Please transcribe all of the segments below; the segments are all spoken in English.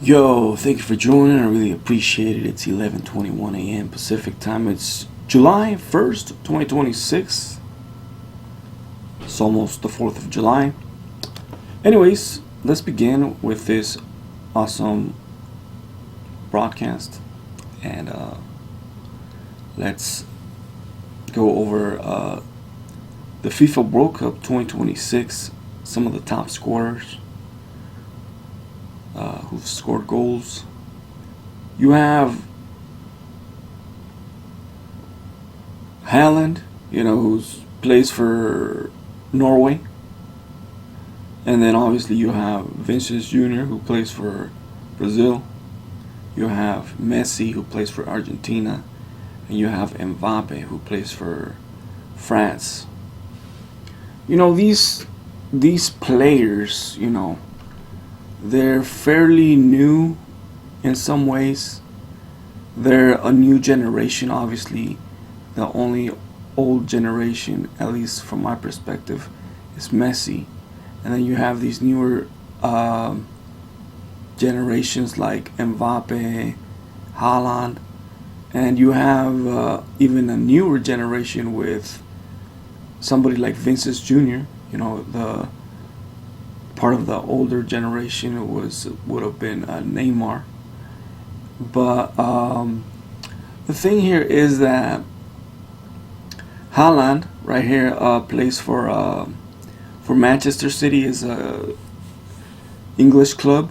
Yo, thank you for joining. I really appreciate it. It's 11:21 a.m. Pacific time. It's July 1st, 2026. It's almost the 4th of July. Anyways, let's begin with this awesome broadcast and let's go over the FIFA World Cup 2026. Some of the top scorers who've scored goals. You have Haaland, who plays for Norway. And then obviously you have Vinicius Jr., who plays for Brazil. You have Messi, who plays for Argentina. And you have Mbappe, who plays for France. These players, they're fairly new in some ways. They're a new generation, obviously. The only old generation, at least from my perspective, is Messi. And then you have these newer generations like Mbappe, Haaland, and you have even a newer generation with somebody like Vinicius Jr. The part of the older generation would have been Neymar. But the thing here is that Haaland right here plays for Manchester City, is a English club,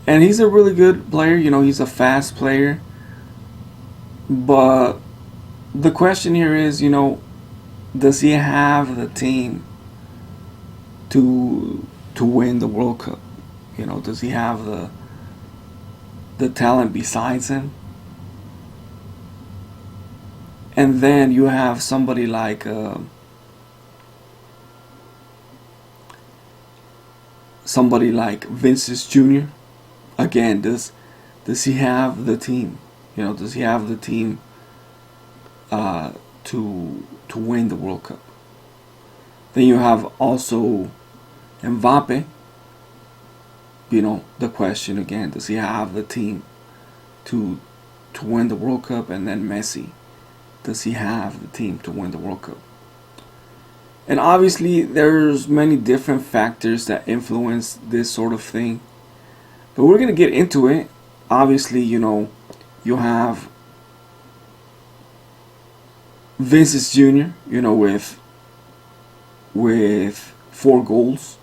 and he's a really good player. He's a fast player. But the question here is, does he have the team to win the World Cup? Does he have the talent besides him? And then you have somebody like Vinicius Jr. Again, does he have the team? Does he have the team to win the World Cup? Then you have also Mbappe. The question again: does he have the team to win the World Cup? And then Messi, does he have the team to win the World Cup? And obviously, there's many different factors that influence this sort of thing. But we're gonna get into it. Obviously, you have Vinicius Jr. With 4 goals.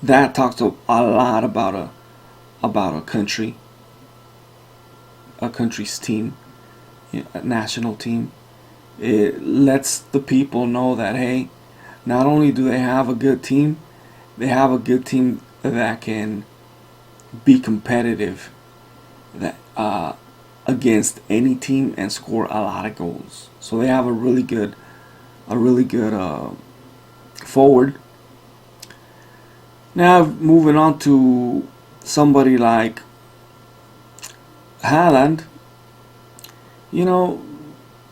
That talks a lot about a country, a country's team, a national team. It lets the people know that, hey, not only do they have a good team, they have a good team that can be competitive, that against any team and score a lot of goals. So they have a really good forward. Now moving on to somebody like Haaland,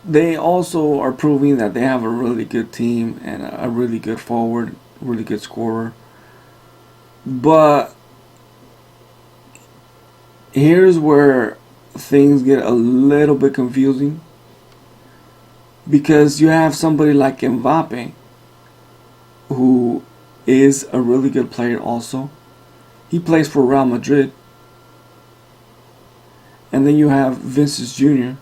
they also are proving that they have a really good team and a really good forward, really good scorer. But here's where things get a little bit confusing, because you have somebody like Mbappe, who is a really good player also. He plays for Real Madrid. And then you have Vinicius Jr.,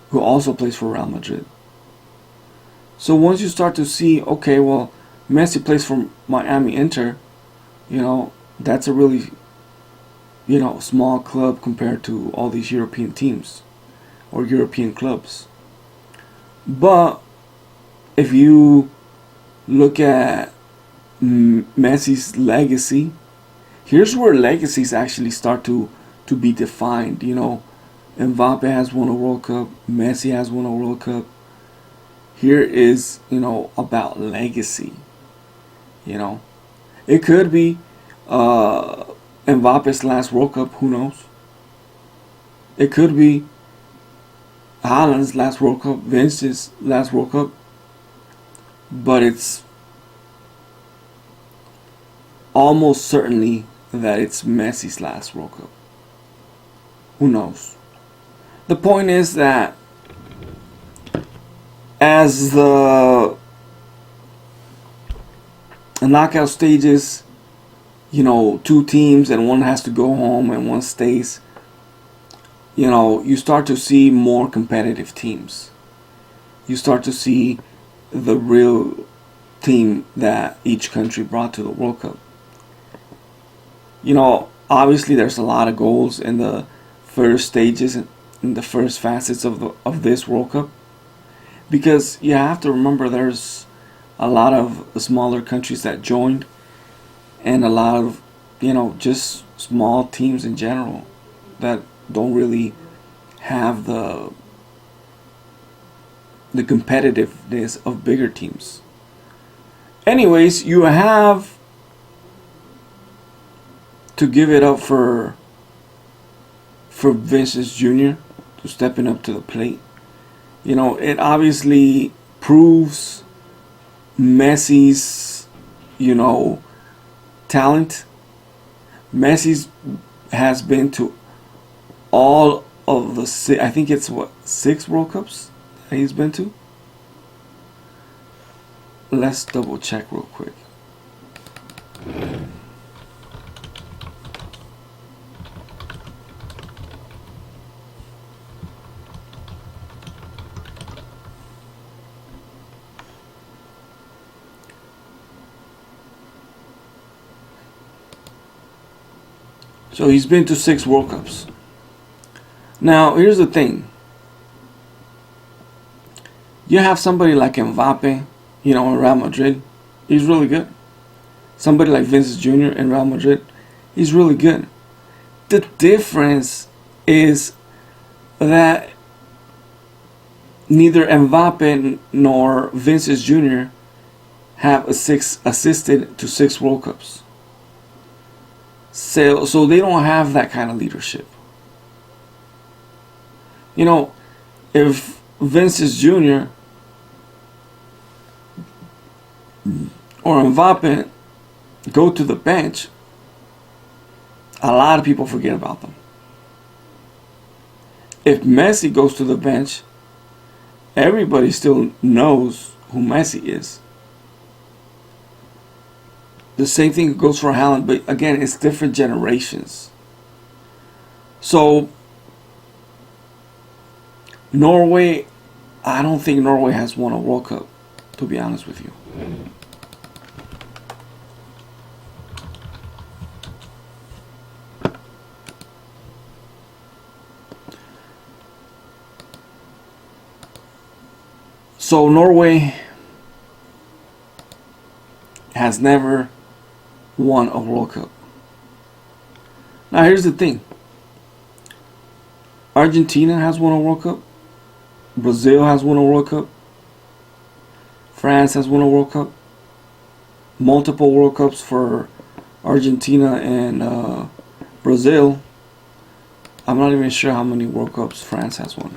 who also plays for Real Madrid. So once you start to see, okay, well, Messi plays for Miami Inter, that's a really, small club compared to all these European teams or European clubs. But if you look at Messi's legacy, here's where legacies actually start to be defined. Mbappe has won a World Cup, Messi has won a World Cup. Here is, about legacy. It could be Mbappe's last World Cup, who knows? It could be Haaland's last World Cup, Vince's last World Cup. But it's almost certainly that it's Messi's last World Cup. Who knows? The point is that as the knockout stages, two teams and one has to go home and one stays, you start to see more competitive teams. You start to see the real team that each country brought to the World Cup. Obviously there's a lot of goals in the first stages, in the first facets of this World Cup, because you have to remember there's a lot of smaller countries that joined, and a lot of just small teams in general that don't really have the competitiveness of bigger teams. Anyways, you have to give it up for Vinicius Jr. to stepping up to the plate. It obviously proves Messi's talent. Messi has been to all of the I think it's 6 World Cups that he's been to. Let's double check real quick. So he's been to 6 World Cups. Now, here's the thing. You have somebody like Mbappe, in Real Madrid. He's really good. Somebody like Vinicius Jr. in Real Madrid. He's really good. The difference is that neither Mbappe nor Vinicius Jr. have assisted to 6 World Cups. So they don't have that kind of leadership. If Vinicius Jr. or Mbappe go to the bench, a lot of people forget about them. If Messi goes to the bench, everybody still knows who Messi is. The same thing goes for Haaland, but again, it's different generations. So, Norway, I don't think Norway has won a World Cup, to be honest with you. So, Norway has never won a World Cup. Now here's the thing. Argentina has won a World Cup. Brazil has won a World Cup. France has won a World Cup. Multiple World Cups for Argentina and Brazil. I'm not even sure how many World Cups France has won.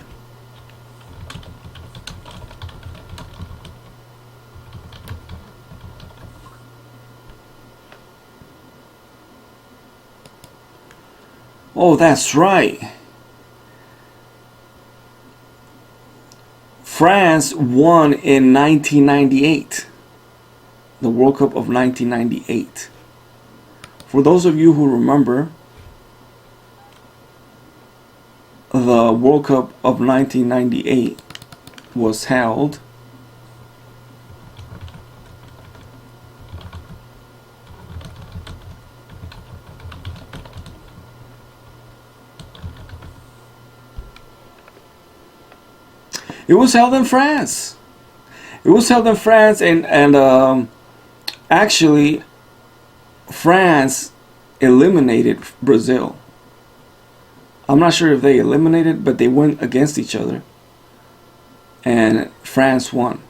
Oh, that's right. France won in 1998. The World Cup of 1998. For those of you who remember, the World Cup of 1998 was held in France. It was held in France, and actually, France eliminated Brazil. I'm not sure if they eliminated, but they went against each other, and France won.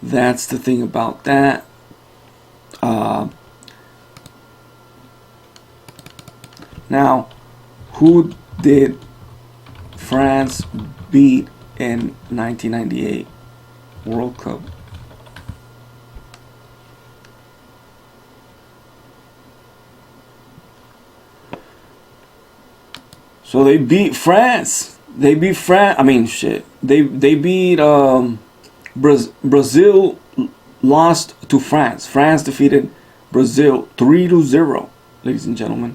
That's the thing about that. Now, who did France beat in 1998 World Cup? So they beat France. They beat France. I mean, shit. They beat Brazil. Lost to France. France defeated Brazil 3-0, ladies and gentlemen.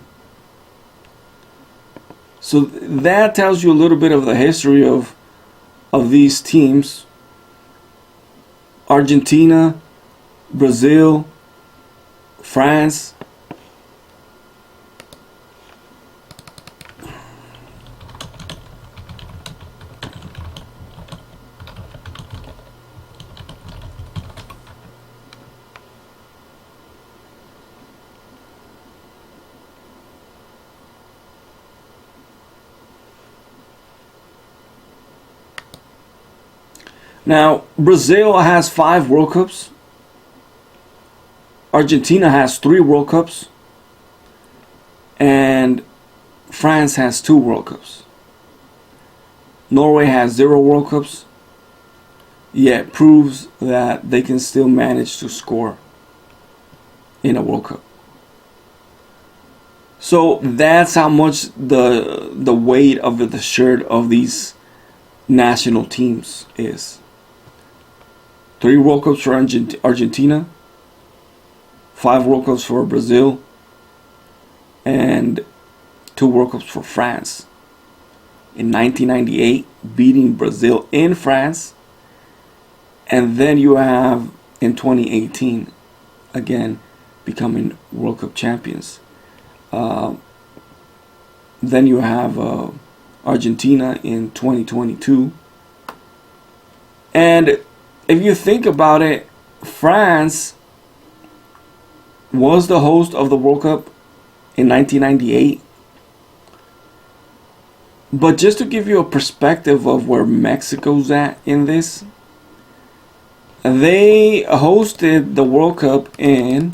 So that tells you a little bit of the history of these teams. Argentina, Brazil, France. Now, Brazil has 5 World Cups. Argentina has 3 World Cups. And France has 2 World Cups. Norway has 0 World Cups. Yet proves that they can still manage to score in a World Cup. So that's how much the weight of the shirt of these national teams is. 3 World Cups for Argentina, 5 World Cups for Brazil, and 2 World Cups for France. In 1998, beating Brazil in France, and then you have in 2018, again, becoming World Cup champions. Then you have Argentina in 2022, and if you think about it, France was the host of the World Cup in 1998. But just to give you a perspective of where Mexico's at in this, they hosted the World Cup in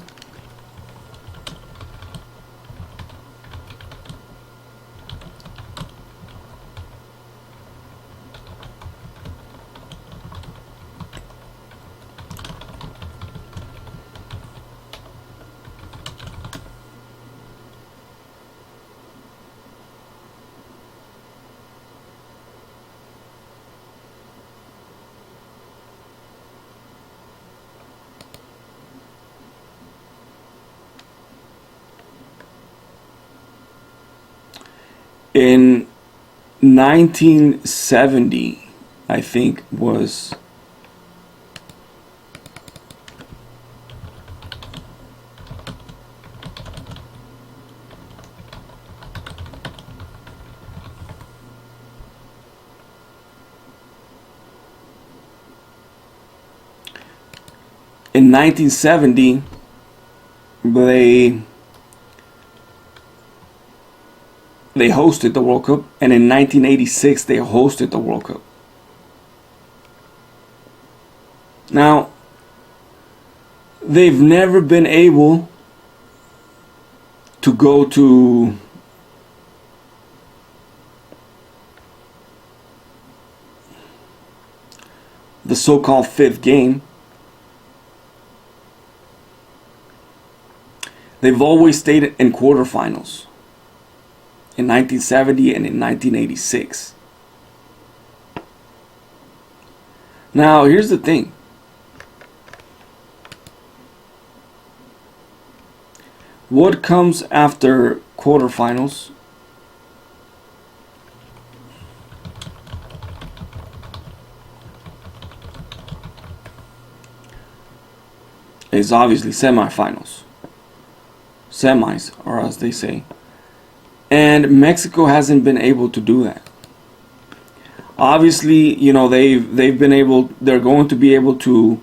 in 1970, I think was in 1970 they hosted the World Cup, and in 1986 they hosted the World Cup. Now, they've never been able to go to the so-called 5th game. They've always stayed in quarterfinals. In 1970 and in 1986. Now, here's the thing. What comes after quarterfinals is obviously semifinals. Semis, or as they say. And Mexico hasn't been able to do that. Obviously, you know, they're going to be able to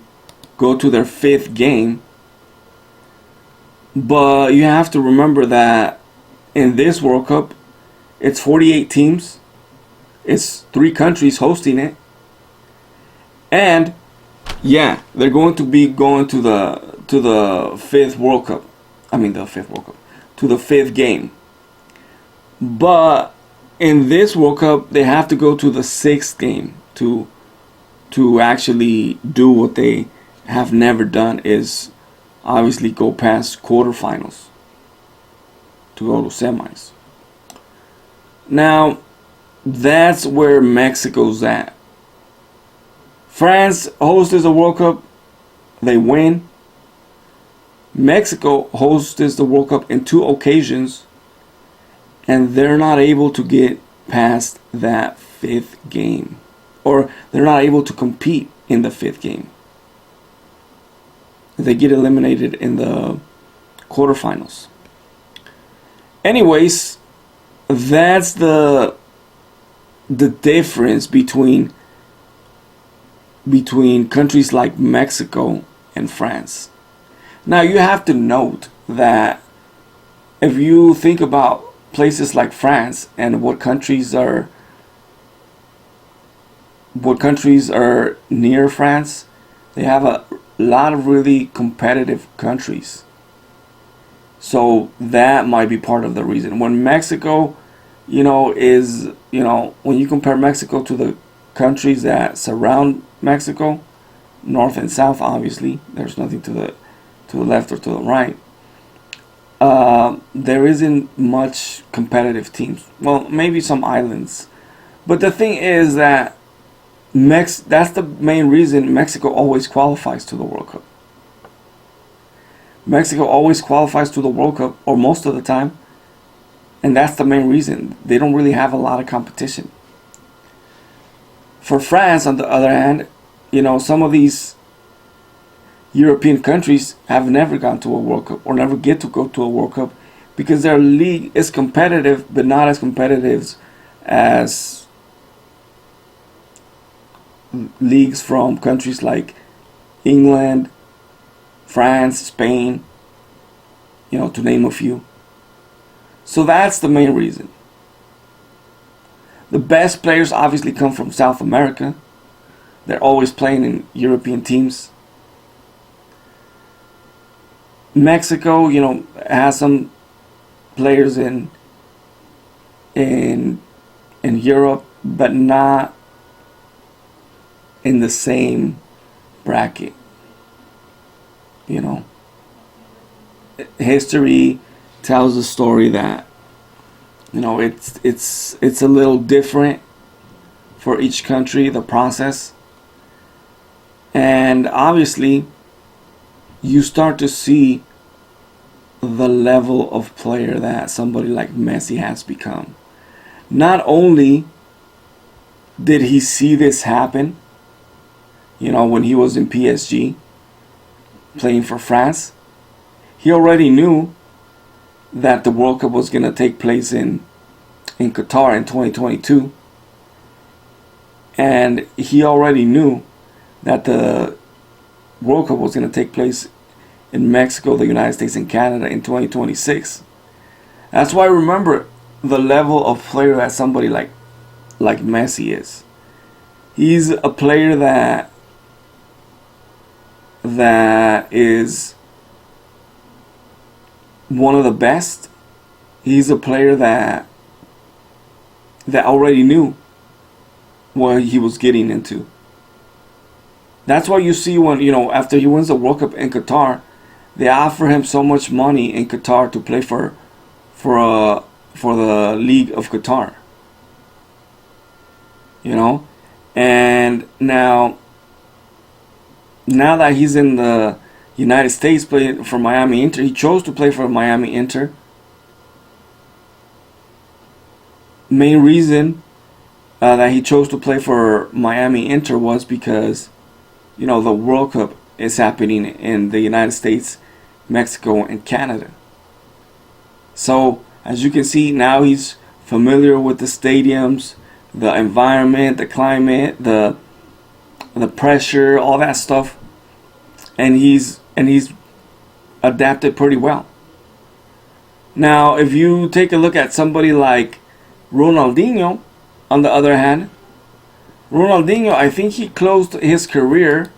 go to their 5th game. But you have to remember that in this World Cup, it's 48 teams. It's 3 countries hosting it. And yeah, they're going to be going to the 5th World Cup. I mean the 5th World Cup. To the 5th game. But in this World Cup, they have to go to the 6th game to actually do what they have never done, is obviously go past quarterfinals to go to semis. Now, that's where Mexico's at. France hosts the World Cup, they win. Mexico hosts the World Cup in 2 occasions, and they're not able to get past that 5th game. Or they're not able to compete in the 5th game. They get eliminated in the quarterfinals. Anyways, that's the difference between countries like Mexico and France. Now you have to note that if you think about places like France and what countries are near France, they have a lot of really competitive countries. So that might be part of the reason. When Mexico, when you compare Mexico to the countries that surround Mexico, north and south, obviously, there's nothing to the left or to the right. There isn't much competitive teams. Well, maybe some islands. But the thing is that that's the main reason Mexico always qualifies to the World Cup. Mexico always qualifies to the World Cup, or most of the time, and that's the main reason. They don't really have a lot of competition. For France, on the other hand, some of these European countries have never gone to a World Cup or never get to go to a World Cup because their league is competitive, but not as competitive as leagues from countries like England, France, Spain, to name a few. So that's the main reason. The best players obviously come from South America. They're always playing in European teams. Mexico, has some players in Europe, but not in the same bracket. History tells a story that it's a little different for each country, the process. And obviously you start to see the level of player that somebody like Messi has become. Not only did he see this happen, when he was in PSG playing for France, he already knew that the World Cup was going to take place in Qatar in 2022. And he already knew that the World Cup was going to take place in Mexico, the United States, and Canada in 2026. That's why I remember the level of player that somebody like Messi is. He's a player that is one of the best. He's a player that already knew what he was getting into. That's why you see when, after he wins the World Cup in Qatar, they offer him so much money in Qatar to play for the League of Qatar. And now that he's in the United States playing for Miami Inter, he chose to play for Miami Inter. Main reason that he chose to play for Miami Inter was because, the World Cup is happening in the United States, Mexico, and Canada. So, as you can see, now he's familiar with the stadiums, the environment, the climate, the pressure, all that stuff, and he's adapted pretty well. Now, if you take a look at somebody like Ronaldinho, on the other hand, Ronaldinho, I think he closed his career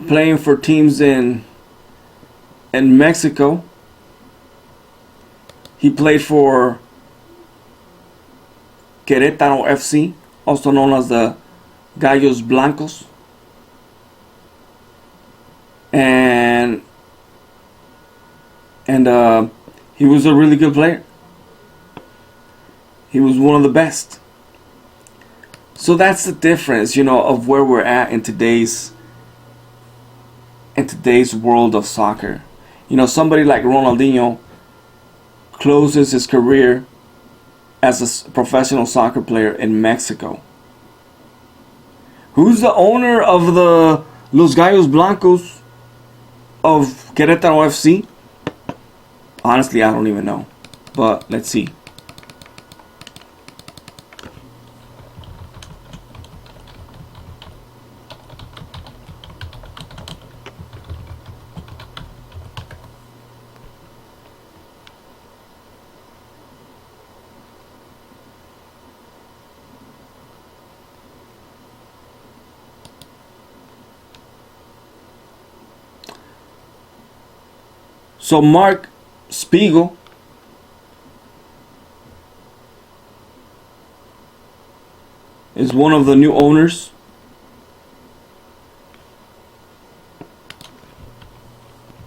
playing for teams in Mexico. He played for Querétaro FC, also known as the Gallos Blancos. And he was a really good player. He was one of the best. So that's the difference, of where we're at in today's world of soccer. Somebody like Ronaldinho closes his career as a professional soccer player in Mexico. Who's the owner of the Los Gallos Blancos of Querétaro FC? Honestly, I don't even know. But let's see. So Mark Spiegel is one of the new owners.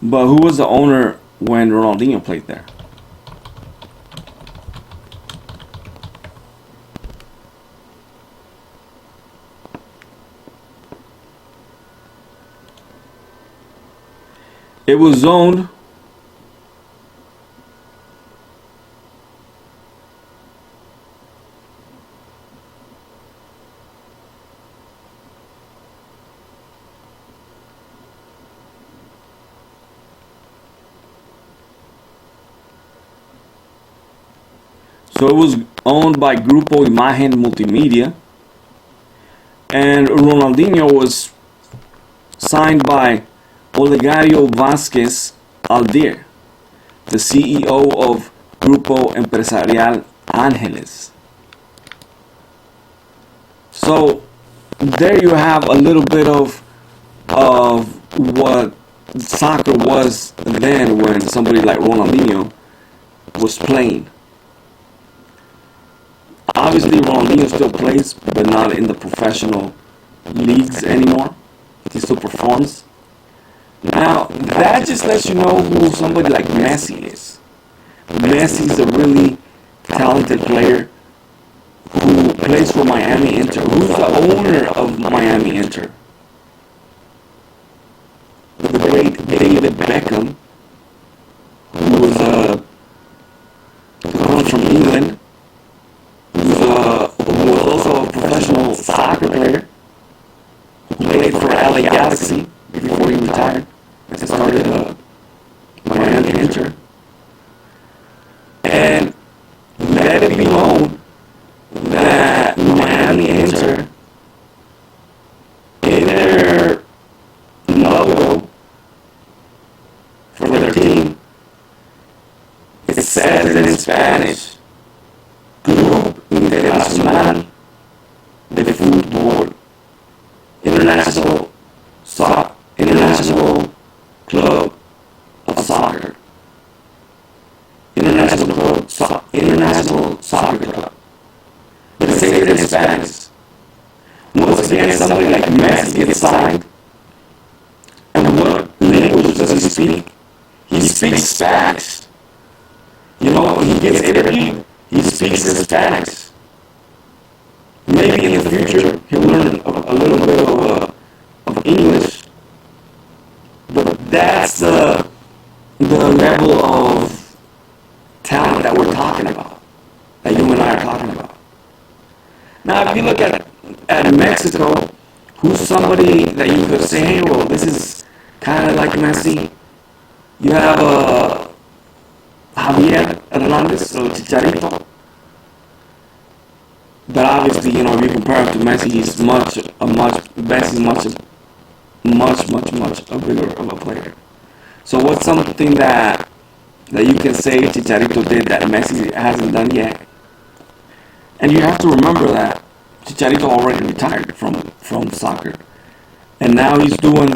But who was the owner when Ronaldinho played there? It was owned So it was owned by Grupo Imagen Multimedia, and Ronaldinho was signed by Olegario Vázquez Aldir, the CEO of Grupo Empresarial Ángeles. So there you have a little bit of what soccer was then when somebody like Ronaldinho was playing. Obviously, Ronaldinho still plays, but not in the professional leagues anymore. He still performs. Now, that just lets you know who somebody like Messi is. Messi's a really talented player who plays for Miami Inter. Who's the owner of Miami Inter? The great David Beckham, who was comes from England, who was also a professional soccer player, who played for LA Galaxy before he retired and started Miami Inter. And let it be known that Miami Inter, in their logo for their team, it says in Spanish, Club Internacional de Fútbol, International Club of Soccer, International Soccer Club. They say it in Spanish. Once again, somebody like Messi gets signed, and what language does he speak? He speaks Spanish. When he gets interviewed, he speaks in Spanish. Maybe in the future he'll learn a little bit of English, but that's the level of talent that we're talking about, that you and I are talking about. Now, if you look at Mexico, who's somebody that you could say, hey, well, this is kind of like Messi? You have Javier Hernandez, or Chicharito. But obviously, if you compare him to Messi, he's much a bigger of a player. So what's something that you can say Chicharito did that Messi hasn't done yet? And you have to remember that Chicharito already retired from soccer, and now he's doing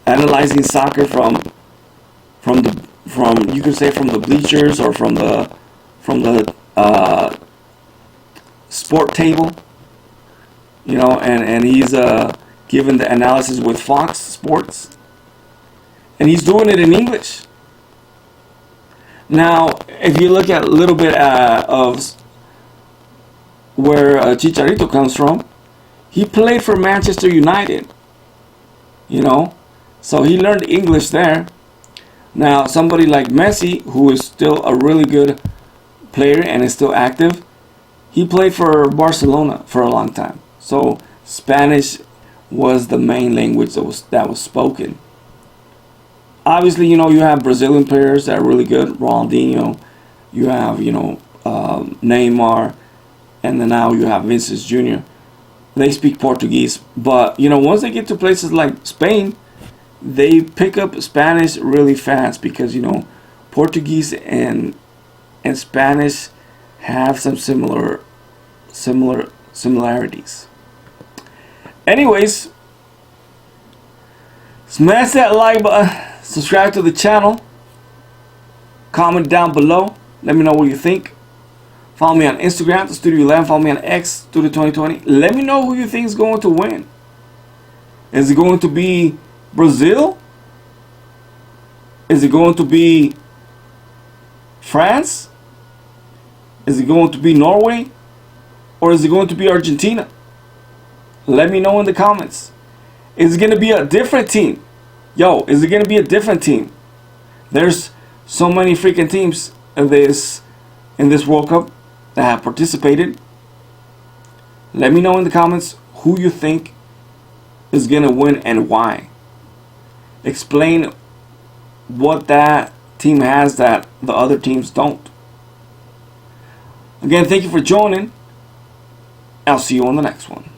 analyzing soccer from from you could say from the bleachers or from the sport table, you know, and he's giving the analysis with Fox Sports, and he's doing it in English. Now, if you look at a little bit of where Chicharito comes from, he played for Manchester United, you know, so he learned English there. Now, somebody like Messi, who is still a really good player and is still active, he played for Barcelona for a long time. So Spanish was the main language that was spoken. Obviously, you know, you have Brazilian players that are really good, Ronaldinho. You have, you know, Neymar, and then now you have Vinicius Jr. They speak Portuguese, but you know, once they get to places like Spain, they pick up Spanish really fast because, you know, Portuguese and Spanish have some similarities. Anyways, smash that like button, subscribe to the channel, comment down below, let me know what you think. Follow me on Instagram, the Studio 11. Follow me on X, Studio 2020. Let me know who you think is going to win. Is it going to be Brazil? Is it going to be France? Is it going to be Norway? Or is it going to be Argentina? Let me know in the comments. Is it going to be a different team? Yo, is it going to be a different team? There's so many freaking teams in this World Cup that have participated. Let me know in the comments who you think is going to win and why. Explain what that team has that the other teams don't. Again, thank you for joining. I'll see you on the next one.